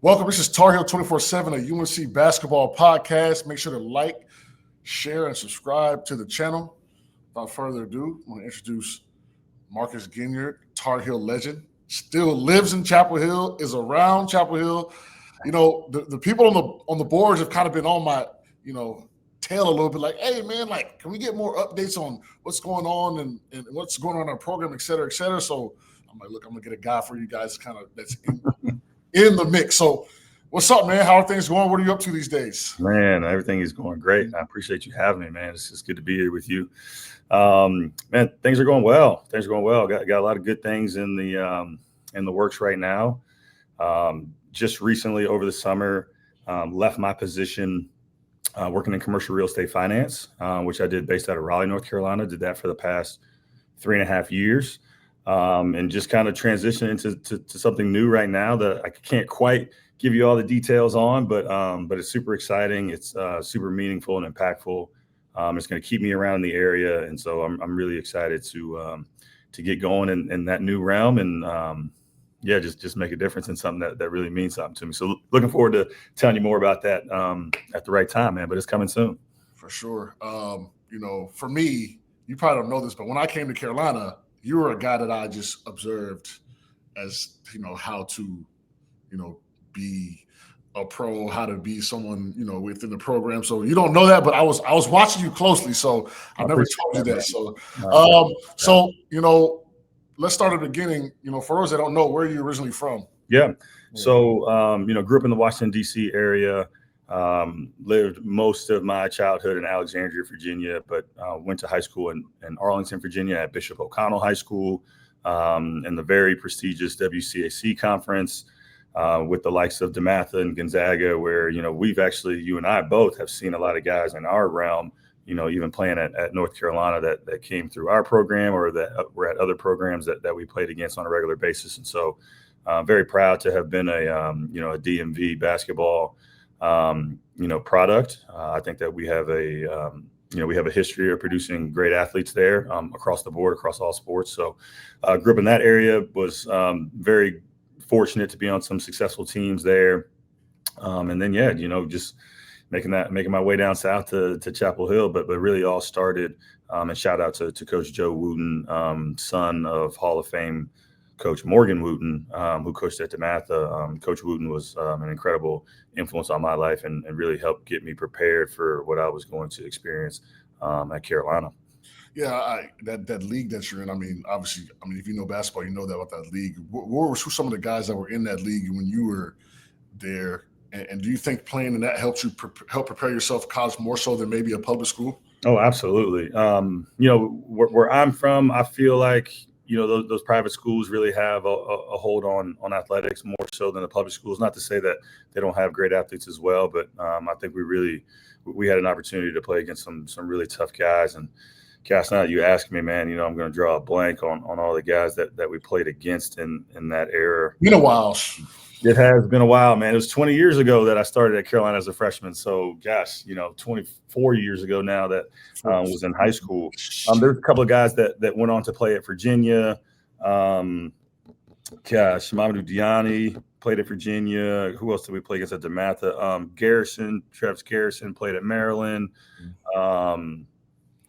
Welcome. This is TarHeel247, a UNC basketball podcast. Make sure to like, share, and subscribe to the channel. Without further ado, I want to introduce Marcus Ginyard, Tar Heel legend. Still lives in Chapel Hill, is around Chapel Hill. You know, the people on the boards have kind of been on my, tail a little bit, like, hey man, like, can we get more updates on what's going on and what's going on in our program, et cetera, et cetera. So I'm like, look, I'm gonna get a guy for you guys kind of that's in the mix. So what's up, man? How are things going? What are you up to these days? Man, everything is going great. I appreciate you having me, man. It's just good to be here with you. Man, things are going well. Got a lot of good things in the works right now. Just recently over the summer, left my position working in commercial real estate finance, which I did based out of Raleigh, North Carolina. Did that for the past 3.5 years. And just kind of transition into something new right now that I can't quite give you all the details on, but it's super exciting. It's super meaningful and impactful. It's going to keep me around the area, and so I'm really excited to get going in that new realm and just make a difference in something that really means something to me. So looking forward to telling you more about that at the right time, man. But it's coming soon. For sure. For me, you probably don't know this, but when I came to Carolina, you were a guy that I just observed as, how to, be a pro, how to be someone, within the program. So you don't know that, but I was watching you closely. So I never told you that. So, let's start at the beginning. For those that don't know, where are you originally from? Yeah. So, grew up in the Washington, D.C. area. Lived most of my childhood in Alexandria, Virginia, but went to high school in Arlington, Virginia at Bishop O'Connell High School, in the very prestigious WCAC conference with the likes of DeMatha and Gonzaga, where, you and I both have seen a lot of guys in our realm, even playing at North Carolina that came through our program or that were at other programs that we played against on a regular basis. And so very proud to have been a DMV basketball product. I think that we have a history of producing great athletes there across the board, across all sports. So grew up in that area, was very fortunate to be on some successful teams there. And then, just making my way down south to Chapel Hill, but really all started, and shout out to Coach Joe Wooten, son of Hall of Fame Coach Morgan Wooten, who coached at DeMatha. Coach Wooten was an incredible influence on my life and really helped get me prepared for what I was going to experience at Carolina. Yeah, that league that you're in, obviously, if you know basketball, you know that about that league. What were some of the guys that were in that league when you were there? And do you think playing in that helps you help prepare yourself for college more so than maybe a public school? Oh, absolutely. Where I'm from, I feel like, those private schools really have a hold on athletics more so than the public schools. Not to say that they don't have great athletes as well, but I think we had an opportunity to play against some really tough guys. And Cass, now that you ask me, man, I'm going to draw a blank on all the guys that we played against in that era. Been a while. It has been a while, man. It was 20 years ago that I started at Carolina as a freshman. So, gosh, 24 years ago now that was in high school. There's a couple of guys that went on to play at Virginia. Mamadou Diani played at Virginia. Who else did we play against at DeMatha? Travis Garrison played at Maryland. One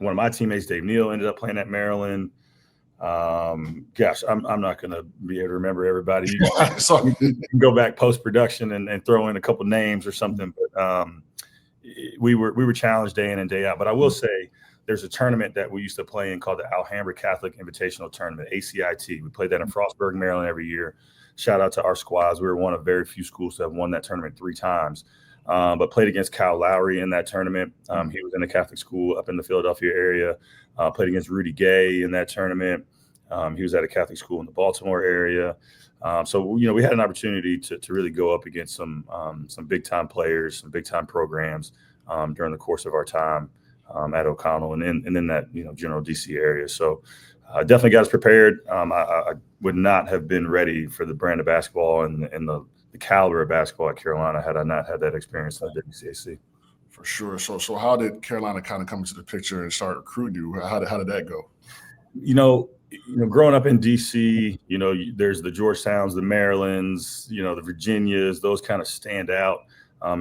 of my teammates, Dave Neal, ended up playing at Maryland. I'm not going to be able to remember everybody. You can go back post-production and throw in a couple names or something. But we were challenged day in and day out. But I will say there's a tournament that we used to play in called the Alhambra Catholic Invitational Tournament, ACIT. We played that in Frostburg, Maryland every year. Shout out to our squads. We were one of very few schools to have won that tournament 3 times. But played against Kyle Lowry in that tournament. He was in a Catholic school up in the Philadelphia area. Played against Rudy Gay in that tournament. He was at a Catholic school in the Baltimore area. So we had an opportunity to really go up against some big-time players, some big-time programs during the course of our time at O'Connell and in that general DC area. So definitely got us prepared. I would not have been ready for the brand of basketball and the caliber of basketball at Carolina had I not had that experience at WCAC. For sure. So how did Carolina kind of come into the picture and start recruiting you? How did that go? growing up in DC, there's the Georgetowns, the Marylands, the Virginias, those kind of stand out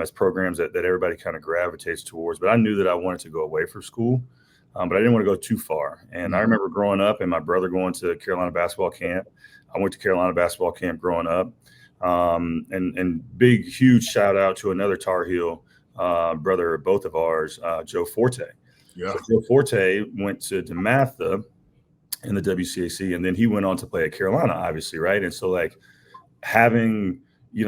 as programs that everybody kind of gravitates towards. But I knew that I wanted to go away from school, but I didn't want to go too far. And I remember growing up and my brother going to Carolina basketball camp. I went to Carolina basketball camp growing up. And big, huge shout out to another Tar Heel brother, both of ours, Joe Forte. Yeah. So Joe Forte went to DeMatha in the WCAC, and then he went on to play at Carolina, obviously, right? And so like having,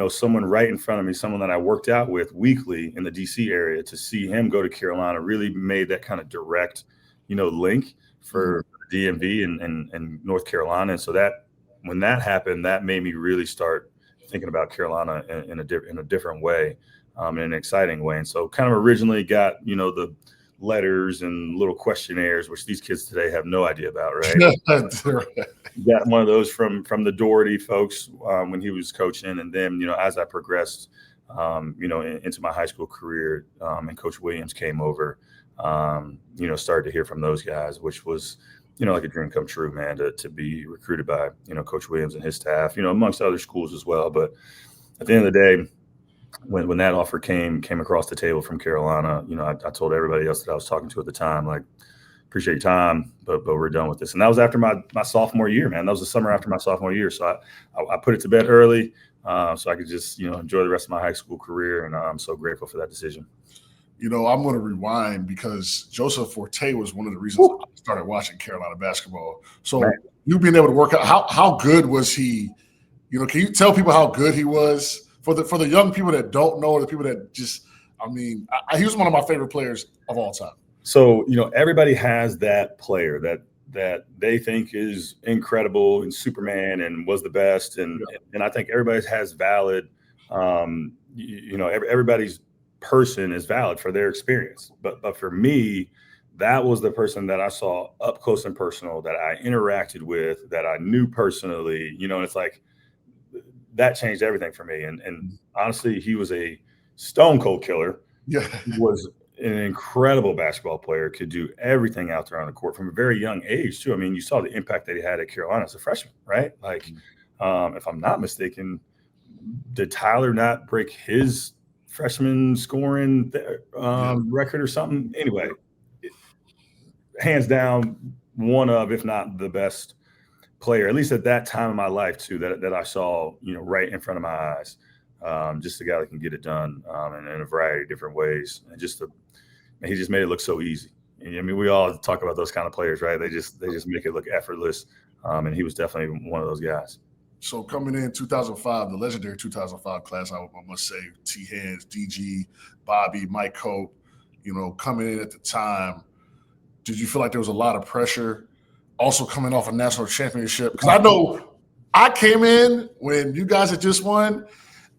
someone right in front of me, someone that I worked out with weekly in the DC area, to see him go to Carolina really made that kind of direct, link for the DMV and North Carolina. And so that when that happened, that made me really start thinking about Carolina in a different way, in an exciting way. And so kind of originally got, the letters and little questionnaires, which these kids today have no idea about, right? Got one of those from the Doherty folks when he was coaching. And then, as I progressed, into my high school career, and Coach Williams came over, started to hear from those guys, which was, like a dream come true, man, to be recruited by, Coach Williams and his staff, amongst other schools as well. But at the end of the day, when that offer came across the table from Carolina, I told everybody else that I was talking to at the time, like, appreciate your time, but we're done with this. And that was after my sophomore year, man. That was the summer after my sophomore year. So I put it to bed early, so I could just, enjoy the rest of my high school career. And I'm so grateful for that decision. I'm going to rewind because Joseph Forte was one of the reasons I started watching Carolina basketball. So you being able to work out, how good was he? Can you tell people how good he was for the young people that don't know, or the people that just, he was one of my favorite players of all time. So, everybody has that player that they think is incredible and Superman and was the best. And I think everybody has valid, everybody's person is valid for their experience. But for me, that was the person that I saw up close and personal, that I interacted with, that I knew personally, and it's like, that changed everything for me. And honestly, he was a stone cold killer. Yeah. He was an incredible basketball player, could do everything out there on the court from a very young age too. You saw the impact that he had at Carolina as a freshman, right? Like, if I'm not mistaken, did Tyler not break his freshman scoring record or something? Anyway, hands down, one of, if not the best player, at least at that time of my life too, that I saw, right in front of my eyes. Just a guy that can get it done in a variety of different ways, and he just made it look so easy. And, we all talk about those kind of players, right? They just make it look effortless, and he was definitely one of those guys. So coming in 2005, the legendary 2005 class, I must say, T. Hands, DG, Bobby, Mike Cope, coming in at the time, did you feel like there was a lot of pressure? Also coming off a national championship, because I know I came in when you guys had just won,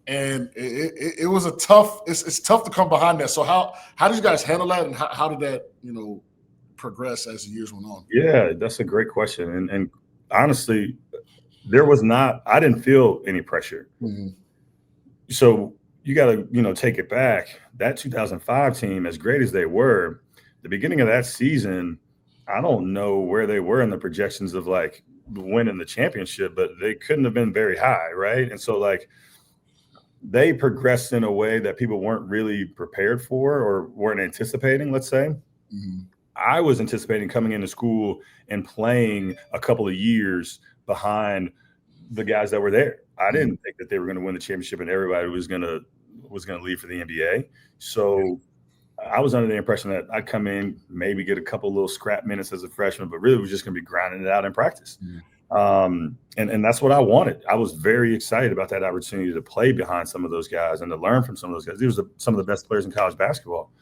and it was a tough. It's tough to come behind that. So how did you guys handle that, and how did that progress as the years went on? Yeah, that's a great question, and honestly, there was not. I didn't feel any pressure. Mm-hmm. So you got to take it back. That 2005 team, as great as they were, the beginning of that season, I don't know where they were in the projections of like winning the championship, but they couldn't have been very high, right? And so like they progressed in a way that people weren't really prepared for or weren't anticipating, let's say. Mm-hmm. I was anticipating coming into school and playing a couple of years behind the guys that were there. I didn't think that they were going to win the championship and everybody was going to leave for the NBA. So I was under the impression that I'd come in, maybe get a couple little scrap minutes as a freshman, but really was just going to be grinding it out in practice. And that's what I wanted. I was very excited about that opportunity to play behind some of those guys and to learn from some of those guys. These were some of the best players in college basketball.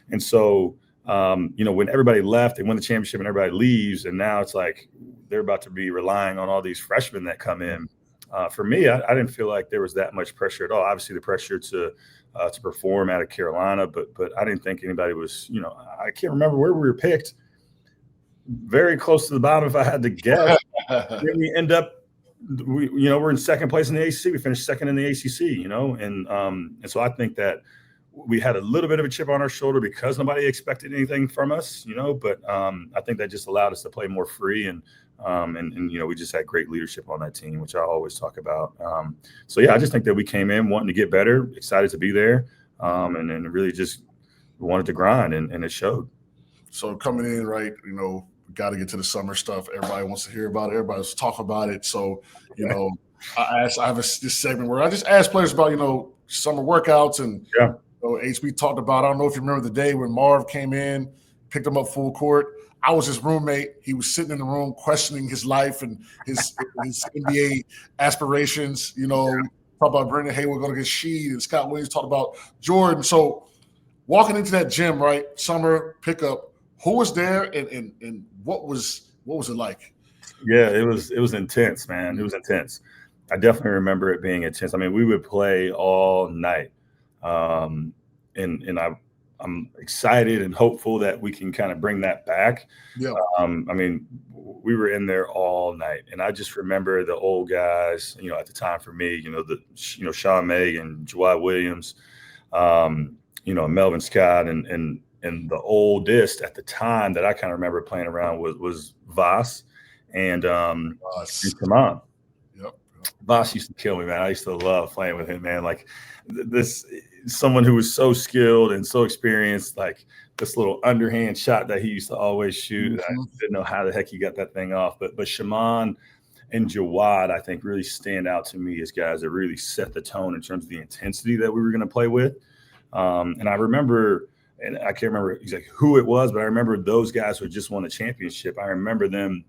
And so, when everybody left, they won the championship and everybody leaves, and now it's like they're about to be relying on all these freshmen that come in. For me, I didn't feel like there was that much pressure at all. Obviously, the pressure to perform out of Carolina, but I didn't think anybody was, I can't remember where we were picked. Very close to the bottom, if I had to guess. Then we end up, we're in second place in the ACC. We finished second in the ACC, and so I think that we had a little bit of a chip on our shoulder because nobody expected anything from us, but I think that just allowed us to play more free and we just had great leadership on that team, which I always talk about. So I just think that we came in wanting to get better, excited to be there, and really just wanted to grind, and it showed. So coming in, right, got to get to the summer stuff. Everybody wants to hear about it. Everybody wants to talk about it. So, I have this segment where I just ask players about, summer workouts, and HB talked about, I don't know if you remember the day when Marv came in, picked him up full court. I was his roommate. He was sitting in the room questioning his life and his NBA aspirations. Talk about Brendan Hayward going to get Sheed, and Scott Williams talked about Jordan. So walking into that gym, right, summer pickup, who was there and what was it like? Yeah, it was intense, man. It was intense. I definitely remember it being intense. I mean, we would play all night, and I'm excited and hopeful that we can kind of bring that back. Yeah. I mean, we were in there all night, and I just remember the old guys, at the time for me, Sean May and Jawai Williams, Melvin Scott, and the oldest at the time that I kind of remember playing around was Voss and Kaman. Yep. Voss used to kill me, man. I used to love playing with him, man. Like this. Someone who was so skilled and so experienced, like this little underhand shot that he used to always shoot. I didn't know how the heck he got that thing off. But Shaman and Jawad, I think, really stand out to me as guys that really set the tone in terms of the intensity that we were going to play with. And I remember, and I can't remember exactly who it was, but I remember those guys who had just won the championship. I remember them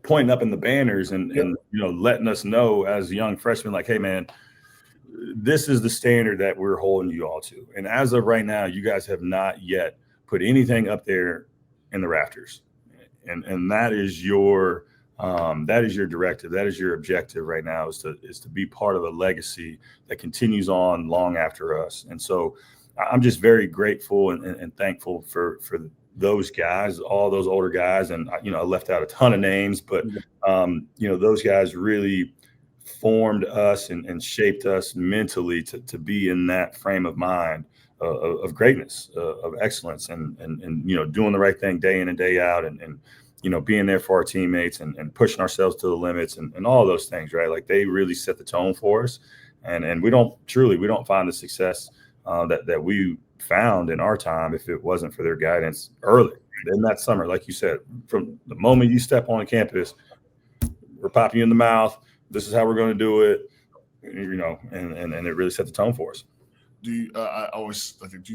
pointing up in the banners and letting us know as young freshmen, like, hey, man, this is the standard that we're holding you all to. And as of right now, you guys have not yet put anything up there in the rafters. And that is your directive. That is your objective right now is to be part of a legacy that continues on long after us. And so I'm just very grateful and thankful for those guys, all those older guys. And, I left out a ton of names, but, those guys really formed us and shaped us mentally to be in that frame of mind of greatness, of excellence, and doing the right thing day in and day out, and being there for our teammates and pushing ourselves to the limits and all those things, right? Like they really set the tone for us, and we don't find the success that we found in our time if it wasn't for their guidance early in that summer. Like you said, from the moment you step on campus, we're popping you in the mouth. This is how we're going to do it, and it really set the tone for us. Do you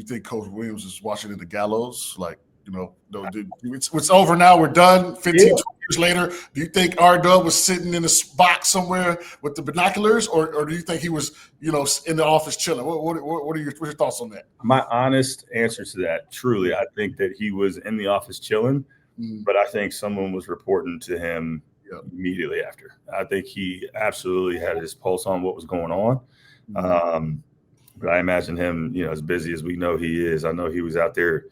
think Coach Williams is watching in the gallows? Like, it's over now. We're done. 15, 20 years later. Do you think R-Dub was sitting in a box somewhere with the binoculars, or do you think he was, in the office chilling? What are your thoughts on that? My honest answer to that, truly, I think that he was in the office chilling, but I think someone was reporting to him immediately after. I think he absolutely had his pulse on what was going on. But I imagine him, as busy as we know he is. I know he was out there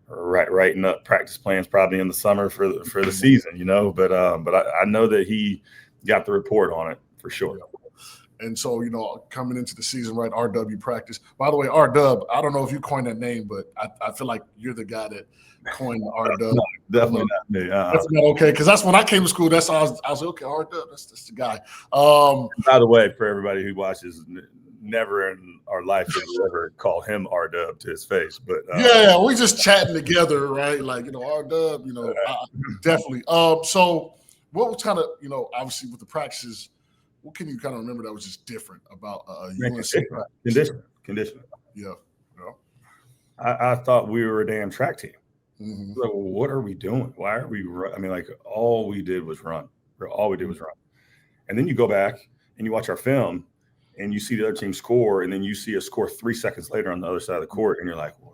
writing up practice plans probably in the summer for the season, But I know that he got the report on it for sure. And so, coming into the season, right, RW practice. By the way, RW, I don't know if you coined that name, but I feel like you're the guy that coined RW. No, definitely not me. That's not okay, because that's when I came to school. That's how I was like, okay, RW, that's the guy. By the way, for everybody who watches, never in our life did we ever call him R-Dub to his face. But we just chatting together, right? Like, R-Dub, definitely. So what was kind of, obviously with the practices, what can you kind of remember that was just different about UNC practice? Conditioning. Yeah. I thought we were a damn track team. Mm-hmm. So what are we doing? Why are we I mean, like all we did was run. And then you go back and you watch our film and you see the other team score, and then you see a score 3 seconds later on the other side of the court, and you're like, well,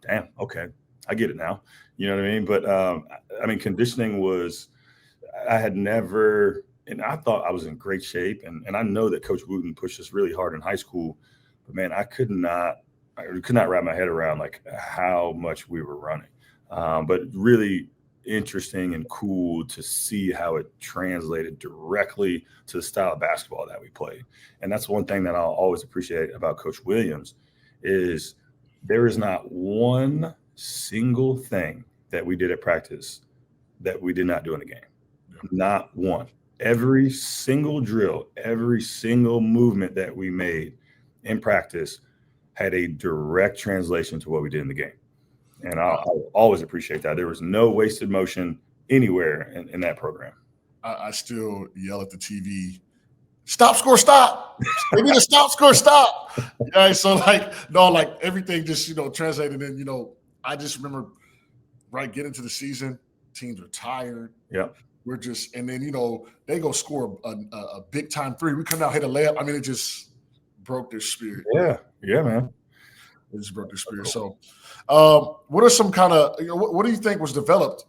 damn, okay, I get it now. You know what I mean? But conditioning was, I had never, and I thought I was in great shape, and I know that Coach Wooten pushed us really hard in high school, but man, I could not wrap my head around like how much we were running. But really, interesting and cool to see how it translated directly to the style of basketball that we played. And that's one thing that I'll always appreciate about Coach Williams is there is not one single thing that we did at practice that we did not do in the game. Not one. Every single drill, every single movement that we made in practice had a direct translation to what we did in the game. And I'll always appreciate that. There was no wasted motion anywhere in that program. I still yell at the TV, stop, score, stop. They need a stop, score, stop. Yeah, so like everything just, translated in, I just remember, getting into the season, teams are tired. Yeah. We're just, and then, they go score a big time three. We come out, hit a layup. I mean, it just broke their spirit. Yeah, man. It just broke their spirit. So what are some kind of, what do you think was developed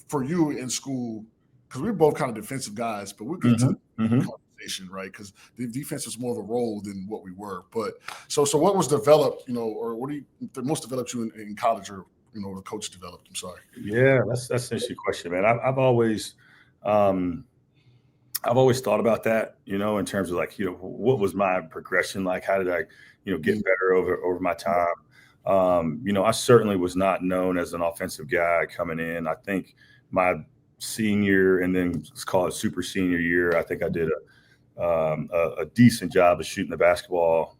for you in school? Because we're both kind of defensive guys, but we'll get to the conversation, right? Because the defense was more of a role than what we were. But so what was developed, or what do you, the most developed you in college, or, the coach developed? I'm sorry. Yeah, that's an interesting question, man. I've always thought about that, in terms of like, what was my progression like? How did I, get better over my time? I certainly was not known as an offensive guy coming in. I think my senior and then let's call it super senior year, I think I did a decent job of shooting the basketball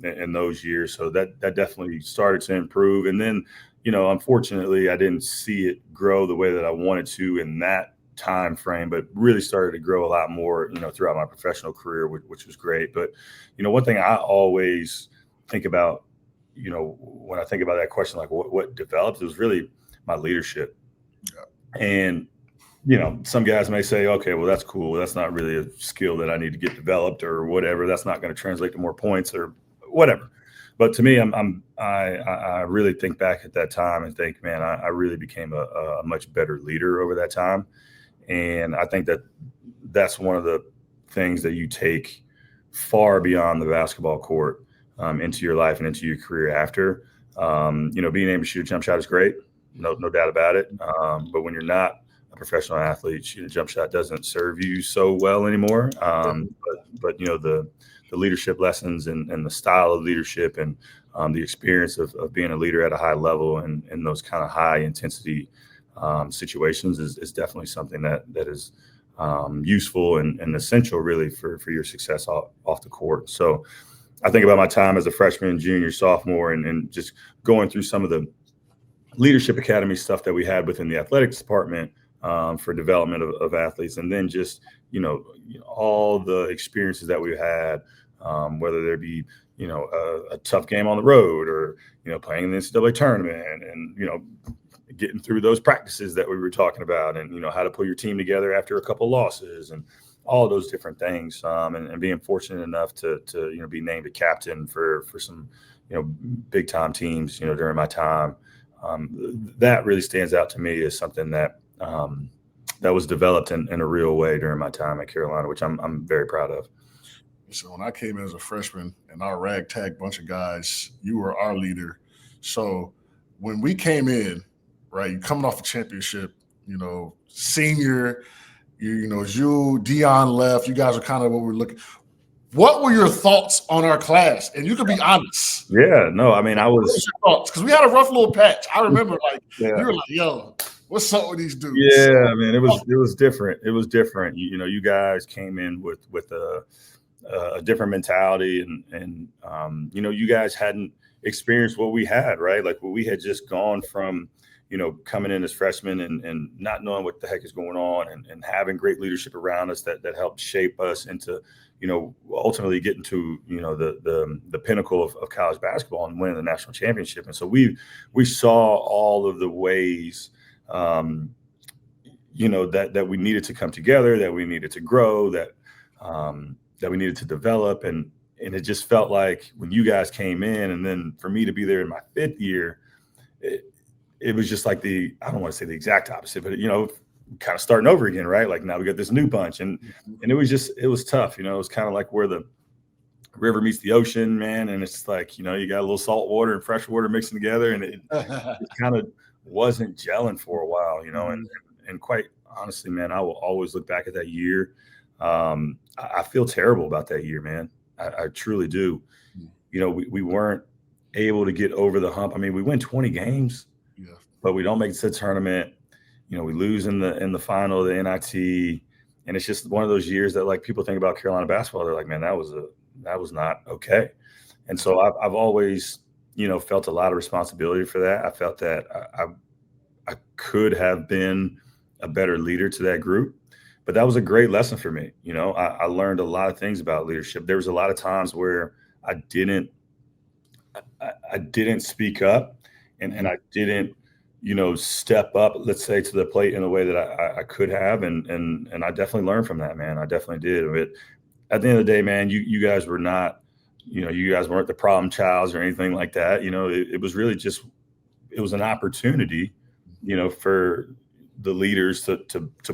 in those years. So that definitely started to improve. And then, unfortunately, I didn't see it grow the way that I wanted to in that time frame, but really started to grow a lot more, throughout my professional career, which was great. But, one thing I always think about, when I think about that question, like what developed, it was really my leadership. Yeah. And, some guys may say, okay, well, that's cool. That's not really a skill that I need to get developed or whatever. That's not going to translate to more points or whatever. But to me, I really think back at that time and think, man, I really became a much better leader over that time. And I think that's one of the things that you take far beyond the basketball court into your life and into your career after. Being able to shoot a jump shot is great, no doubt about it. But when you're not a professional athlete, shooting a jump shot doesn't serve you so well anymore. But the leadership lessons and the style of leadership and the experience of being a leader at a high level and in those kind of high intensity situations is definitely something that is useful and essential really for your success off the court. So I think about my time as a freshman, junior, sophomore, and just going through some of the leadership academy stuff that we had within the athletics department for development of athletes. And then just, all the experiences that we had, whether there be, a tough game on the road or, playing in the NCAA tournament and, getting through those practices that we were talking about and, how to pull your team together after a couple losses and all of those different things. And being fortunate enough to be named a captain for some, big time teams, during my time. That really stands out to me as something that was developed in a real way during my time at Carolina, which I'm very proud of. So when I came in as a freshman and our ragtag bunch of guys, you were our leader. So when we came in, right, you coming off a championship, senior, you, Dion left. You guys are kind of what we're looking. What were your thoughts on our class? And you could be honest. Yeah, no, I mean, I was because we had a rough little patch. I remember, you were like, "Yo, what's up with these dudes?" Yeah, I mean, it was different. It was different. You guys came in with a different mentality, and you guys hadn't experienced what we had, right? Like we had just gone from, coming in as freshmen and not knowing what the heck is going on and having great leadership around us that helped shape us into, ultimately getting to, the pinnacle of college basketball and winning the national championship. And so we saw all of the ways, that we needed to come together, that we needed to grow, that we needed to develop. And it just felt like when you guys came in, and then for me to be there in my fifth year, it was just like I don't want to say the exact opposite, but, kind of starting over again, right? Like now we got this new bunch and it was tough. It was kind of like where the river meets the ocean, man. And it's like, you got a little salt water and fresh water mixing together and it kind of wasn't gelling for a while, you know, and quite honestly, man, I will always look back at that year. I feel terrible about that year, man. I truly do. You know, we weren't able to get over the hump. I mean, we win 20 games, but we don't make it to the tournament. You know, we lose in the final of the NIT, and it's just one of those years that, like, people think about Carolina basketball, they're like, man, that was not okay. And so I've always, you know, felt a lot of responsibility for that. I felt that I could have been a better leader to that group, but that was a great lesson for me. You know, I learned a lot of things about leadership. There was a lot of times where I didn't speak up and I didn't, you know, step up, let's say, to the plate in a way that I could have. And I definitely learned from that, man. I definitely did. But at the end of the day, man, you guys were not, you know, you guys weren't the problem childs or anything like that. You know, it was really just, it was an opportunity, you know, for the leaders to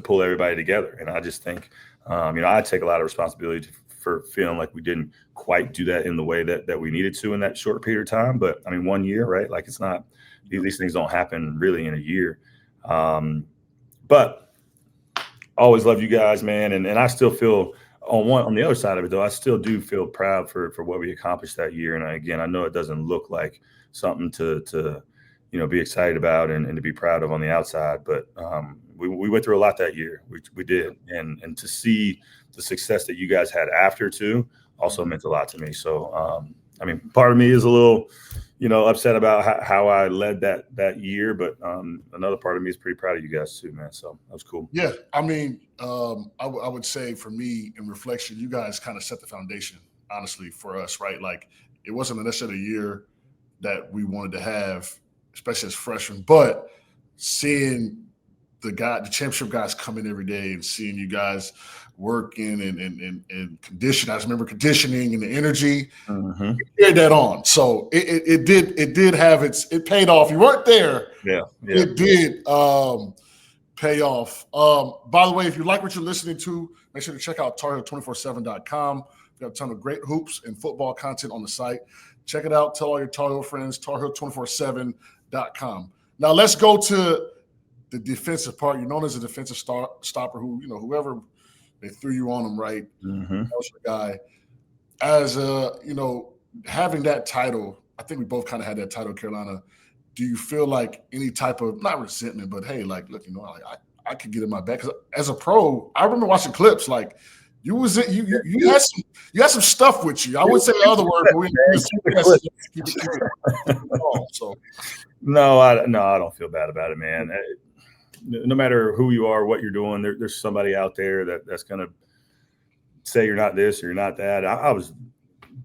pull everybody together. And I just think, you know, I take a lot of responsibility for feeling like we didn't quite do that in the way that we needed to in that short period of time. But I mean, 1 year, right? Like, it's not, these things don't happen really in a year. But always love you guys, man. And I still feel on the other side of it, though, I still do feel proud for what we accomplished that year. And again, I know it doesn't look like something to you know, be excited about and to be proud of on the outside, but we went through a lot that year. We did. And to see the success that you guys had after too also meant a lot to me. So, I mean, part of me is a little, you know, upset about how I led that year, but another part of me is pretty proud of you guys too, man. So that was cool. Yeah, I mean, I would say for me, in reflection, you guys kind of set the foundation, honestly, for us, right? Like, it wasn't necessarily a year that we wanted to have, especially as freshmen, but seeing the championship guys come in every day and seeing you guys working and condition. I just remember conditioning and the energy. You carried that on. So it did have it paid off. You weren't there. Yeah. It did pay off. By the way, if you like what you're listening to, make sure to check out TarHeel247.com. We have a ton of great hoops and football content on the site. Check it out. Tell all your Tar Heel friends, TarHeel247.com. Now let's go to the defensive part. You're known as a defensive stopper who, you know, whoever they threw you on them, right? That was your guy. As you know, having that title, I think we both kind of had that title, Carolina. Do you feel like any type of, not resentment, but hey, like, look, you know, I could get in my back? 'Cause as a pro, I remember watching clips like you had some stuff with you. I would say the other word, but so. No, I don't feel bad about it, man. No matter who you are, what you're doing, there's somebody out there that's going to say you're not this or you're not that. I was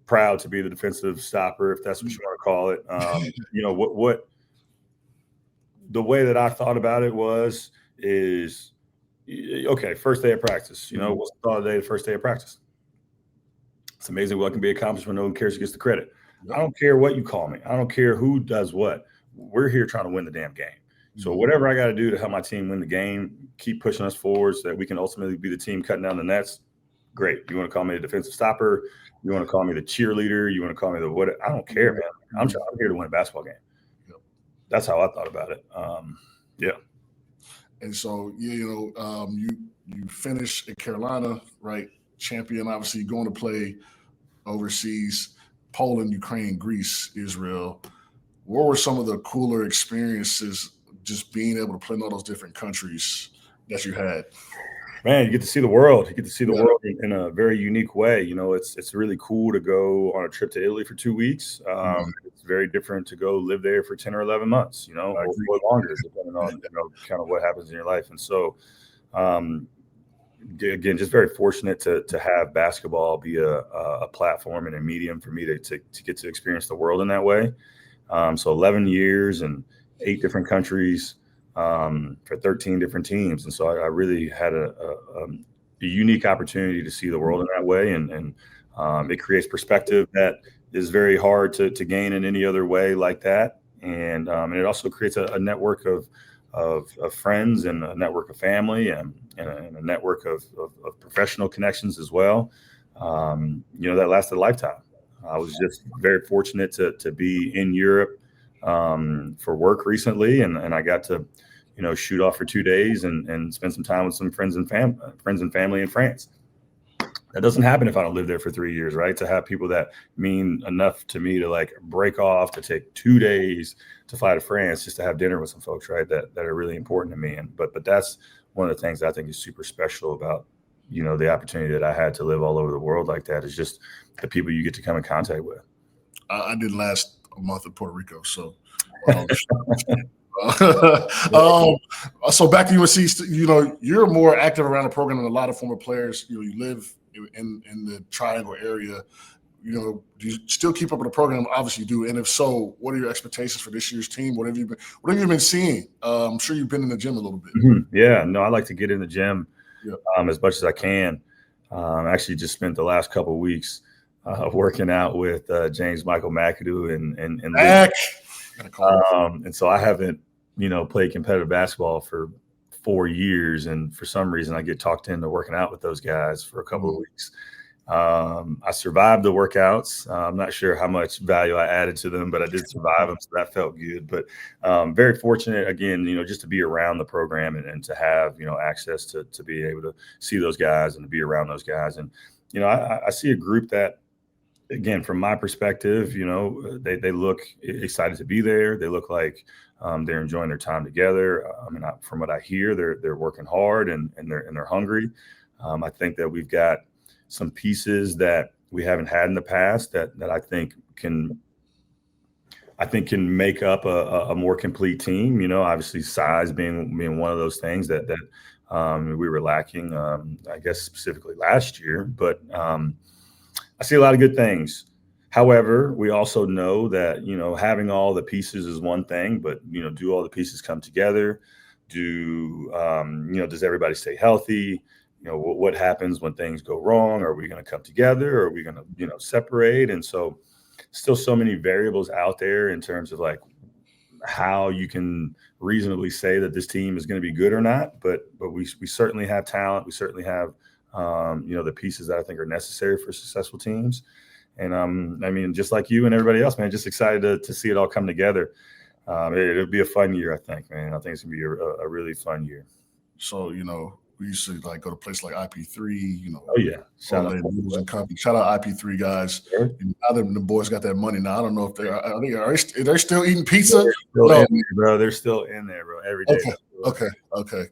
proud to be the defensive stopper, if that's what you want to call it. You know, what the way that I thought about it is okay, first day of practice. You know, what's the thought of the first day of practice? It's amazing what can be accomplished when no one cares who gets the credit. I don't care what you call me. I don't care who does what. We're here trying to win the damn game. So whatever I got to do to help my team win the game, keep pushing us forward so that we can ultimately be the team cutting down the nets, great. You want to call me the defensive stopper? You want to call me the cheerleader? You want to call me the what? I don't care, man. I'm here to win a basketball game. That's how I thought about it. Yeah. And so, you finish in Carolina, right? Champion, obviously going to play overseas, Poland, Ukraine, Greece, Israel. What were some of the cooler experiences just being able to play in all those different countries that you had? Man, you get to see the world. You get to see the world in a very unique way. You know, it's really cool to go on a trip to Italy for 2 weeks. It's very different to go live there for 10 or 11 months, you know, or longer, depending on, kind of what happens in your life. And so, again, just very fortunate to have basketball be a platform and a medium for me to get to experience the world in that way. So 11 years and 8 different countries for 13 different teams. And so I really had a unique opportunity to see the world in that way. And it creates perspective that is very hard to gain in any other way like that. And it also creates a network of friends and a network of family and a network of professional connections as well. That lasted a lifetime. I was just very fortunate to be in Europe for work recently, and I got to, shoot off for 2 days and spend some time with some friends and family in France. That doesn't happen if I don't live there for 3 years, right? To have people that mean enough to me to like break off, to take 2 days to fly to France just to have dinner with some folks, right? That are really important to me. And but that's one of the things I think is super special about, the opportunity that I had to live all over the world like that, is just the people you get to come in contact with. I did last a month in Puerto Rico, so. So back to UNC, you're more active around the program than a lot of former players. You live in the Triangle area. Do you still keep up with the program? Obviously you do. And if so, what are your expectations for this year's team? What have you been seeing? I'm sure you've been in the gym a little bit. Mm-hmm. Yeah, no, I like to get in the gym as much as I can. I actually just spent the last couple of weeks working out with James Michael McAdoo and so I haven't, played competitive basketball for 4 years, and for some reason I get talked into working out with those guys for a couple of weeks. I survived the workouts. I'm not sure how much value I added to them, but I did survive them, so that felt good. But very fortunate, again, just to be around the program and to have, access to be able to see those guys and to be around those guys. And, I see a group that, again, from my perspective, they look excited to be there. They look like they're enjoying their time together. From what I hear, they're working hard and they're hungry. I think that we've got some pieces that we haven't had in the past that I think can make up a more complete team. Obviously size being one of those things that we were lacking, I guess specifically last year. But I see a lot of good things. However, we also know that, having all the pieces is one thing, but, do all the pieces come together? Does everybody stay healthy? What happens when things go wrong? Are we going to come together? Or are we going to, separate? And so still so many variables out there in terms of like how you can reasonably say that this team is going to be good or not. But we certainly have talent. We certainly have, the pieces that I think are necessary for successful teams. And just like you and everybody else, man, just excited to see it all come together. It'll be a fun year, I think, man. I think it's gonna be a really fun year. So, we used to like go to places like IP3, Oh yeah. Shout out IP3 guys. Sure. Now the boys got that money. Now I don't know if they're still eating pizza. They're still in there, bro. Every day. Okay.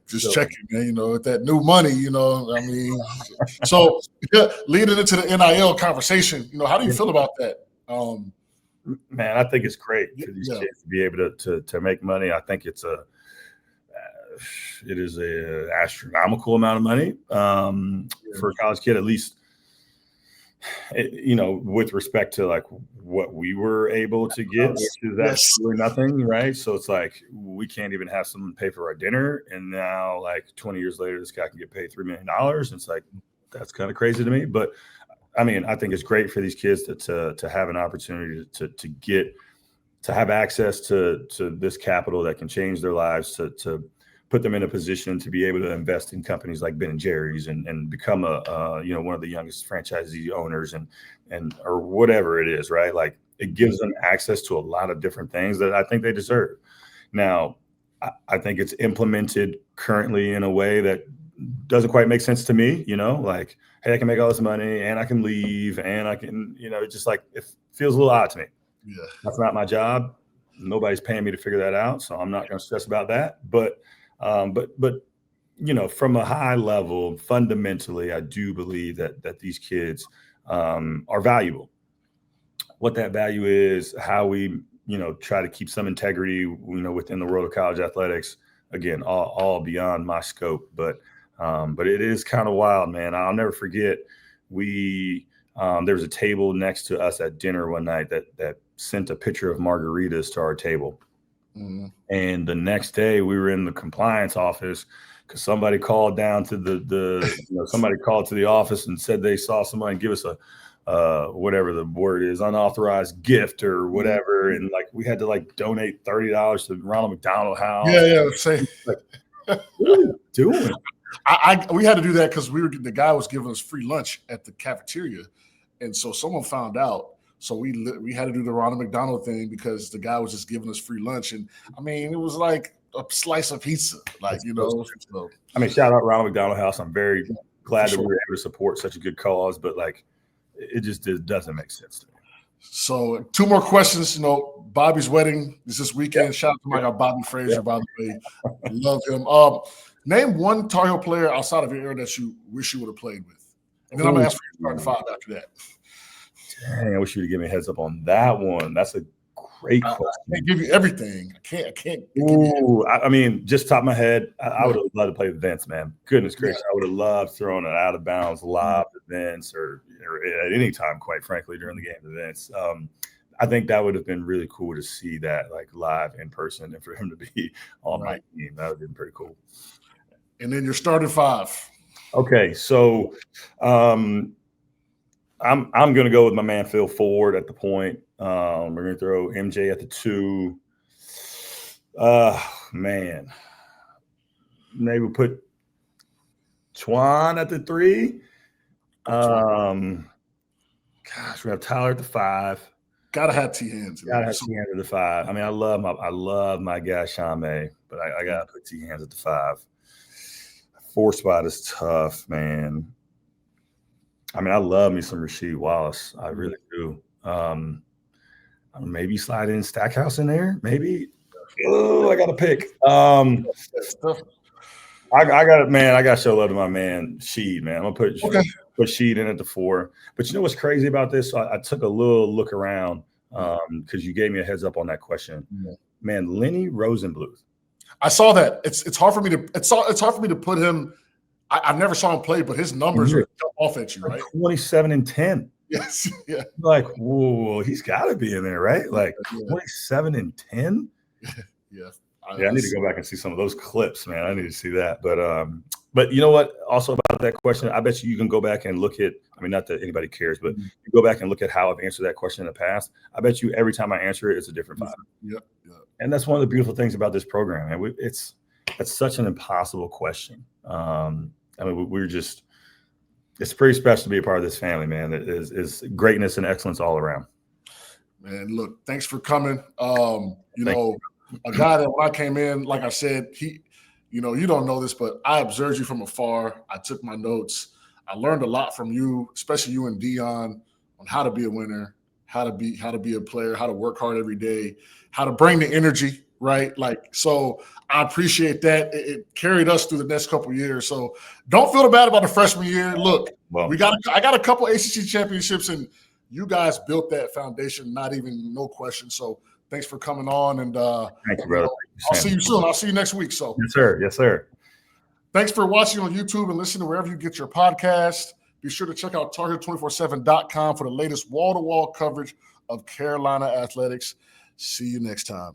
Just checking, man. With that new money, So leading into the NIL conversation, how do you feel about that? Man, I think it's great for these kids to be able to make money. I think it is a astronomical amount of money for a college kid, at least, with respect to like what we were able to get, which is absolutely nothing, right? So it's like we can't even have someone pay for our dinner, and now like 20 years later, this guy can get paid $3 million. And it's like, that's kind of crazy to me. But I think it's great for these kids to have an opportunity to have access to this capital that can change their lives, to put them in a position to be able to invest in companies like Ben & Jerry's and become one of the youngest franchisee owners and or whatever it is, right? Like it gives them access to a lot of different things that I think they deserve. Now, I think it's implemented currently in a way that doesn't quite make sense to me, like, hey, I can make all this money and I can leave and I can, it's just like, it feels a little odd to me. Yeah. That's not my job. Nobody's paying me to figure that out. So I'm not going to stress about that. But from a high level, fundamentally, I do believe that these kids are valuable. What that value is, how we, try to keep some integrity, within the world of college athletics, again, all beyond my scope. But it is kind of wild, man. I'll never forget. There was a table next to us at dinner one night that sent a picture of margaritas to our table. Mm-hmm. And the next day we were in the compliance office because somebody called down to somebody called to the office and said they saw somebody give us a whatever the word is, unauthorized gift or whatever. And like, we had to like donate $30 to Ronald McDonald House. Yeah. Say, like, what are you doing? We had to do that because the guy was giving us free lunch at the cafeteria. And so someone found out. So we had to do the Ronald McDonald thing because the guy was just giving us free lunch. And, I mean, it was like a slice of pizza. Like, you know. So, I mean, shout out Ronald McDonald House. I'm very glad that sure. we were able to support such a good cause, but, like, it just doesn't make sense to me. So 2 more questions. You know, Bobby's wedding is this weekend. Shout out to my guy Bobby Frazier, by the way. Love him. Name one Tar Heel player outside of your era that you wish you would have played with. And then I'm going to ask for your starting 5 after that. Dang, I wish you would give me a heads up on that one. That's a great question. I can't give you everything. I can't. Ooh, I mean, just top of my head, I would have loved to play with Vince, man. Goodness gracious, I would have loved throwing an out of bounds lob to Vince or at any time, quite frankly, during the game to Vince. I think that would have been really cool to see that like live in person and for him to be on my team. That would have been pretty cool. And then your starting 5. Okay, so I'm going to go with my man Phil Ford at the point. We're going to throw MJ at the 2. Man, maybe we'll put Twan at the 3. Gosh, we have Tyler at the 5. Gotta have T Hands. Gotta have T Hands at the 5. I mean, I love my guy Sean May, but I gotta put T Hands at the 5. 4 spot is tough, man. I mean, I love me some Rasheed Wallace. I really do. Maybe slide in Stackhouse in there. Maybe. Oh, I got to pick. I got it, man. I got to show love to my man Sheed, man. I'm gonna put Sheed in at the 4. But you know what's crazy about this? So I took a little look around because you gave me a heads up on that question. Man, Lenny Rosenbluth. I saw that. It's hard for me to put him. I never saw him play, but his numbers are off at you, right? 27 and 10. Yes. Yeah. Like, whoa, he's got to be in there, right? Like 27 and 10. Yeah. I need to go back and see some of those clips, man. I need to see that. But you know what? Also about that question, I bet you can go back and look at. I mean, not that anybody cares, but you go back and look at how I've answered that question in the past. I bet you every time I answer it, it's a different 5. Yep. And that's one of the beautiful things about this program. And it's such an impossible question. I mean, we're just. It's pretty special to be a part of this family, man. It is greatness and excellence all around. Man, look, thanks for coming. You know, a guy that when I came in, like I said, you don't know this, but I observed you from afar. I took my notes. I learned a lot from you, especially you and Dion, on how to be a winner, how to be a player, how to work hard every day, how to bring the energy, right? Like, so I appreciate that. It carried us through the next couple of years. So don't feel bad about the freshman year. Look, I got a couple ACC championships, and you guys built that foundation, no question. So thanks for coming on. And thank you, brother. I'll see you soon. I'll see you next week. So yes, sir. Yes, sir. Thanks for watching on YouTube and listening wherever you get your podcast. Be sure to check out TarHeel247.com for the latest wall-to-wall coverage of Carolina athletics. See you next time.